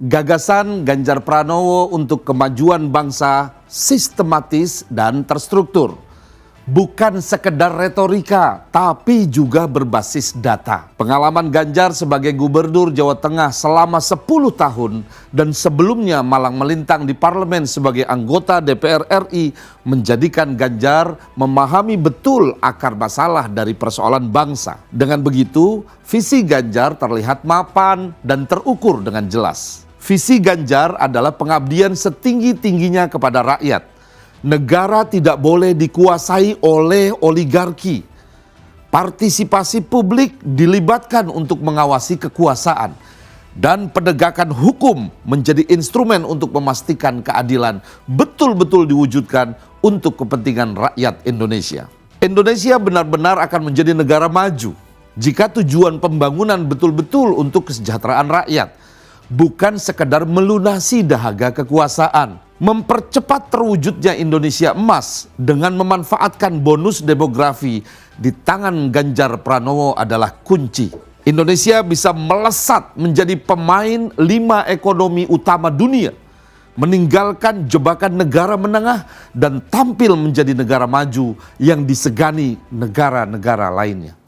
Gagasan Ganjar Pranowo untuk kemajuan bangsa sistematis dan terstruktur. Bukan sekedar retorika, tapi juga berbasis data. Pengalaman Ganjar sebagai Gubernur Jawa Tengah selama 10 tahun dan sebelumnya malang melintang di parlemen sebagai anggota DPR RI menjadikan Ganjar memahami betul akar masalah dari persoalan bangsa. Dengan begitu, visi Ganjar terlihat mapan dan terukur dengan jelas. Visi Ganjar adalah pengabdian setinggi-tingginya kepada rakyat. Negara tidak boleh dikuasai oleh oligarki. Partisipasi publik dilibatkan untuk mengawasi kekuasaan. Dan penegakan hukum menjadi instrumen untuk memastikan keadilan betul-betul diwujudkan untuk kepentingan rakyat Indonesia. Indonesia benar-benar akan menjadi negara maju jika tujuan pembangunan betul-betul untuk kesejahteraan rakyat. Bukan sekedar melunasi dahaga kekuasaan. Mempercepat terwujudnya Indonesia emas dengan memanfaatkan bonus demografi di tangan Ganjar Pranowo adalah kunci. Indonesia bisa melesat menjadi pemain 5 ekonomi utama dunia, meninggalkan jebakan negara menengah dan tampil menjadi negara maju yang disegani negara-negara lainnya.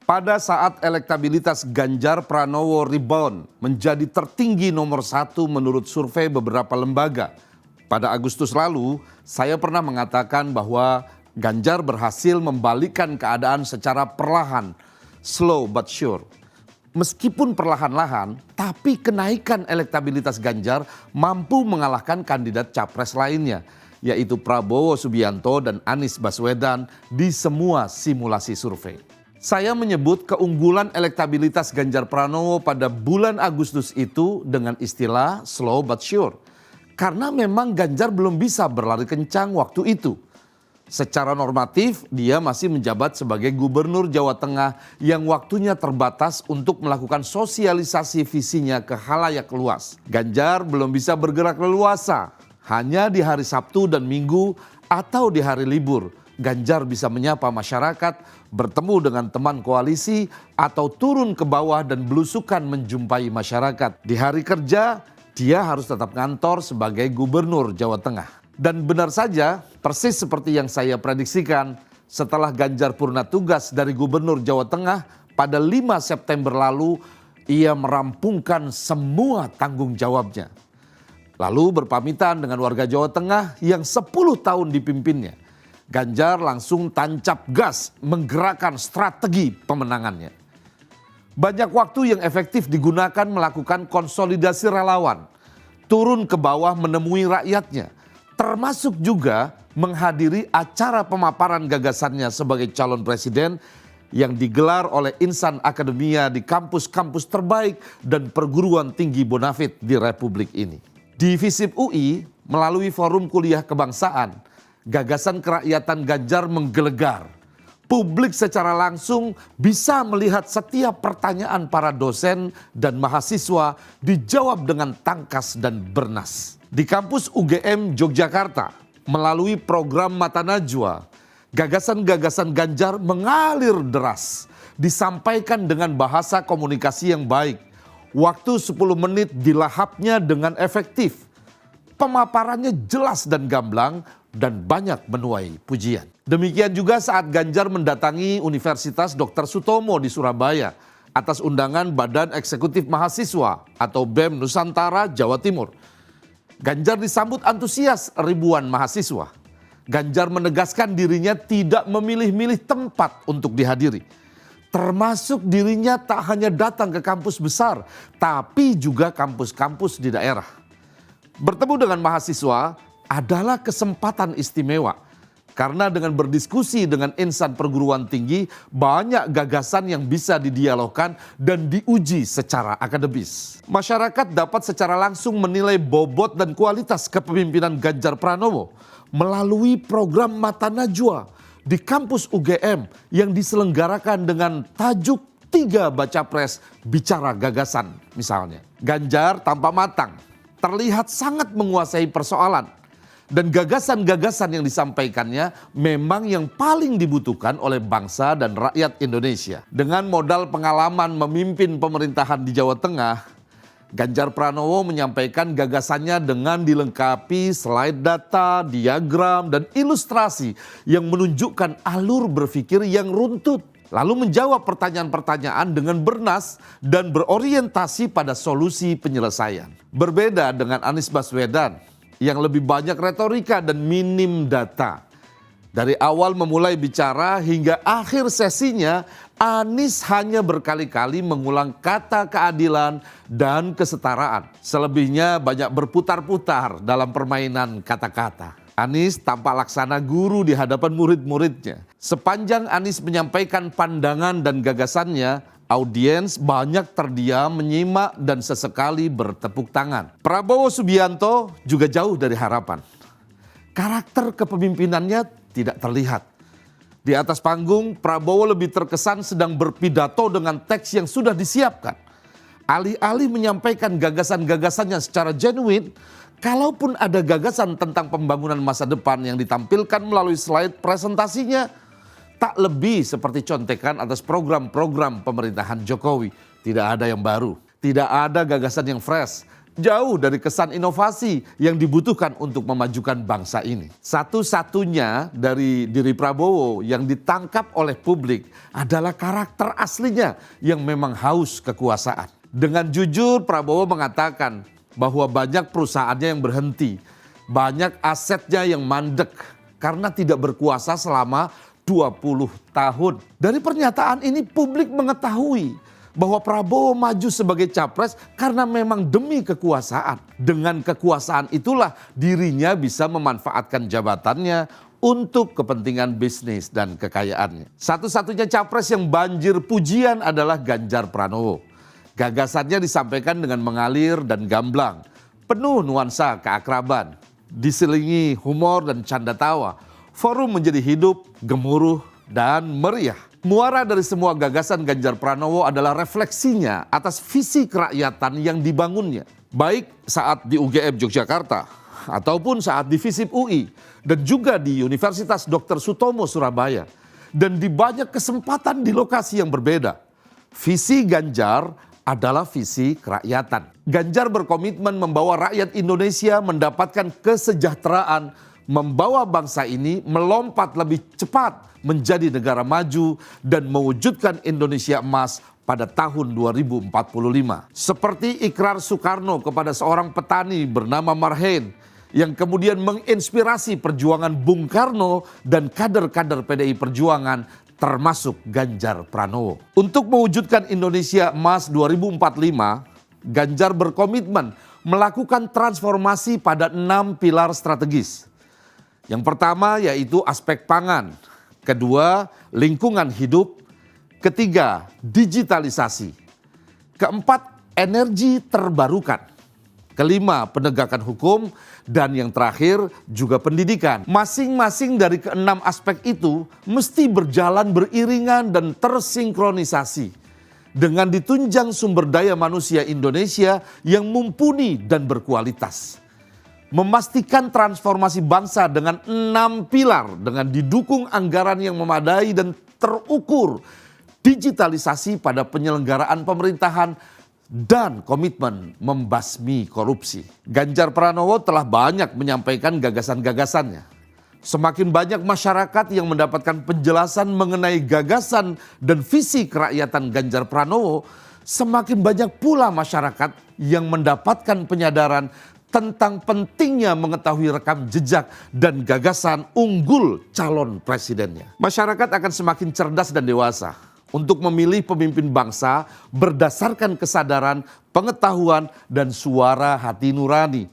Pada saat elektabilitas Ganjar Pranowo rebound menjadi tertinggi nomor 1 menurut survei beberapa lembaga. Pada Agustus lalu, saya pernah mengatakan bahwa Ganjar berhasil membalikkan keadaan secara perlahan, slow but sure. Meskipun perlahan-lahan, tapi kenaikan elektabilitas Ganjar mampu mengalahkan kandidat capres lainnya, yaitu Prabowo Subianto dan Anies Baswedan di semua simulasi survei. Saya menyebut keunggulan elektabilitas Ganjar Pranowo pada bulan Agustus itu dengan istilah slow but sure. Karena memang Ganjar belum bisa berlari kencang waktu itu. Secara normatif dia masih menjabat sebagai Gubernur Jawa Tengah yang waktunya terbatas untuk melakukan sosialisasi visinya ke khalayak luas. Ganjar belum bisa bergerak leluasa, hanya di hari Sabtu dan Minggu atau di hari libur. Ganjar bisa menyapa masyarakat, bertemu dengan teman koalisi, atau turun ke bawah dan belusukan menjumpai masyarakat. Di hari kerja, dia harus tetap ngantor sebagai Gubernur Jawa Tengah. Dan benar saja, persis seperti yang saya prediksikan, setelah Ganjar purna tugas dari Gubernur Jawa Tengah, pada 5 September lalu, ia merampungkan semua tanggung jawabnya. Lalu berpamitan dengan warga Jawa Tengah yang 10 tahun dipimpinnya. Ganjar langsung tancap gas menggerakkan strategi pemenangannya. Banyak waktu yang efektif digunakan melakukan konsolidasi relawan, turun ke bawah menemui rakyatnya, termasuk juga menghadiri acara pemaparan gagasannya sebagai calon presiden yang digelar oleh insan akademia di kampus-kampus terbaik dan perguruan tinggi bonafit di Republik ini. Di FISIP UI melalui forum kuliah kebangsaan, gagasan kerakyatan Ganjar menggelegar. Publik secara langsung bisa melihat setiap pertanyaan para dosen dan mahasiswa dijawab dengan tangkas dan bernas. Di kampus UGM Yogyakarta, melalui program Mata Najwa, gagasan-gagasan Ganjar mengalir deras. Disampaikan dengan bahasa komunikasi yang baik. Waktu 10 menit dilahapnya dengan efektif. Pemaparannya jelas dan gamblang dan banyak menuai pujian. Demikian juga saat Ganjar mendatangi Universitas Dr. Sutomo di Surabaya atas undangan Badan Eksekutif Mahasiswa atau BEM Nusantara Jawa Timur. Ganjar disambut antusias ribuan mahasiswa. Ganjar menegaskan dirinya tidak memilih-milih tempat untuk dihadiri. Termasuk dirinya tak hanya datang ke kampus besar, tapi juga kampus-kampus di daerah. Bertemu dengan mahasiswa adalah kesempatan istimewa. Karena dengan berdiskusi dengan insan perguruan tinggi, banyak gagasan yang bisa didialogkan dan diuji secara akademis. Masyarakat dapat secara langsung menilai bobot dan kualitas kepemimpinan Ganjar Pranowo melalui program Mata Najwa di kampus UGM yang diselenggarakan dengan tajuk 3 baca pres bicara gagasan misalnya. Ganjar tampak matang, terlihat sangat menguasai persoalan. Dan gagasan-gagasan yang disampaikannya memang yang paling dibutuhkan oleh bangsa dan rakyat Indonesia. Dengan modal pengalaman memimpin pemerintahan di Jawa Tengah, Ganjar Pranowo menyampaikan gagasannya dengan dilengkapi slide data, diagram, dan ilustrasi yang menunjukkan alur berpikir yang runtut. Lalu menjawab pertanyaan-pertanyaan dengan bernas dan berorientasi pada solusi penyelesaian. Berbeda dengan Anies Baswedan yang lebih banyak retorika dan minim data. Dari awal memulai bicara hingga akhir sesinya, Anies hanya berkali-kali mengulang kata keadilan dan kesetaraan. Selebihnya banyak berputar-putar dalam permainan kata-kata. Anies tampak laksana guru di hadapan murid-muridnya. Sepanjang Anies menyampaikan pandangan dan gagasannya, audiens banyak terdiam, menyimak, dan sesekali bertepuk tangan. Prabowo Subianto juga jauh dari harapan. Karakter kepemimpinannya tidak terlihat. Di atas panggung, Prabowo lebih terkesan sedang berpidato dengan teks yang sudah disiapkan. Alih-alih menyampaikan gagasan-gagasannya secara genuine, kalaupun ada gagasan tentang pembangunan masa depan yang ditampilkan melalui slide presentasinya, tak lebih seperti contekan atas program-program pemerintahan Jokowi. Tidak ada yang baru, tidak ada gagasan yang fresh, jauh dari kesan inovasi yang dibutuhkan untuk memajukan bangsa ini. Satu-satunya dari diri Prabowo yang ditangkap oleh publik adalah karakter aslinya yang memang haus kekuasaan. Dengan jujur Prabowo mengatakan bahwa banyak perusahaannya yang berhenti, banyak asetnya yang mandek karena tidak berkuasa selama 20 tahun. Dari pernyataan ini publik mengetahui bahwa Prabowo maju sebagai capres karena memang demi kekuasaan. Dengan kekuasaan itulah dirinya bisa memanfaatkan jabatannya untuk kepentingan bisnis dan kekayaannya. Satu-satunya capres yang banjir pujian adalah Ganjar Pranowo. Gagasannya disampaikan dengan mengalir dan gamblang, penuh nuansa keakraban, diselingi humor dan canda tawa. Forum menjadi hidup, gemuruh, dan meriah. Muara dari semua gagasan Ganjar Pranowo adalah refleksinya atas visi kerakyatan yang dibangunnya. Baik saat di UGM Yogyakarta, ataupun saat di FISIP UI, dan juga di Universitas Dr. Sutomo Surabaya. Dan di banyak kesempatan di lokasi yang berbeda. Visi Ganjar adalah visi kerakyatan. Ganjar berkomitmen membawa rakyat Indonesia mendapatkan kesejahteraan, membawa bangsa ini melompat lebih cepat menjadi negara maju dan mewujudkan Indonesia emas pada tahun 2045. Seperti ikrar Soekarno kepada seorang petani bernama Marhen yang kemudian menginspirasi perjuangan Bung Karno dan kader-kader PDI Perjuangan termasuk Ganjar Pranowo. Untuk mewujudkan Indonesia emas 2045, Ganjar berkomitmen melakukan transformasi pada 6 pilar strategis. Yang pertama yaitu aspek pangan, kedua lingkungan hidup, ketiga digitalisasi, keempat energi terbarukan, kelima penegakan hukum, dan yang terakhir juga pendidikan. Masing-masing dari keenam aspek itu mesti berjalan beriringan dan tersinkronisasi dengan ditunjang sumber daya manusia Indonesia yang mumpuni dan berkualitas. Memastikan transformasi bangsa dengan 6 pilar dengan didukung anggaran yang memadai dan terukur, digitalisasi pada penyelenggaraan pemerintahan, dan komitmen membasmi korupsi. Ganjar Pranowo telah banyak menyampaikan gagasan-gagasannya. Semakin banyak masyarakat yang mendapatkan penjelasan mengenai gagasan dan visi kerakyatan Ganjar Pranowo, semakin banyak pula masyarakat yang mendapatkan penyadaran tentang pentingnya mengetahui rekam jejak dan gagasan unggul calon presidennya. Masyarakat akan semakin cerdas dan dewasa untuk memilih pemimpin bangsa berdasarkan kesadaran, pengetahuan, dan suara hati nurani.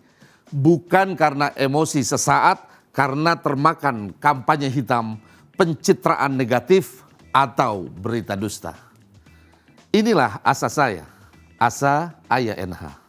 Bukan karena emosi sesaat, karena termakan kampanye hitam, pencitraan negatif, atau berita dusta. Inilah asa saya, asa Ayah NH.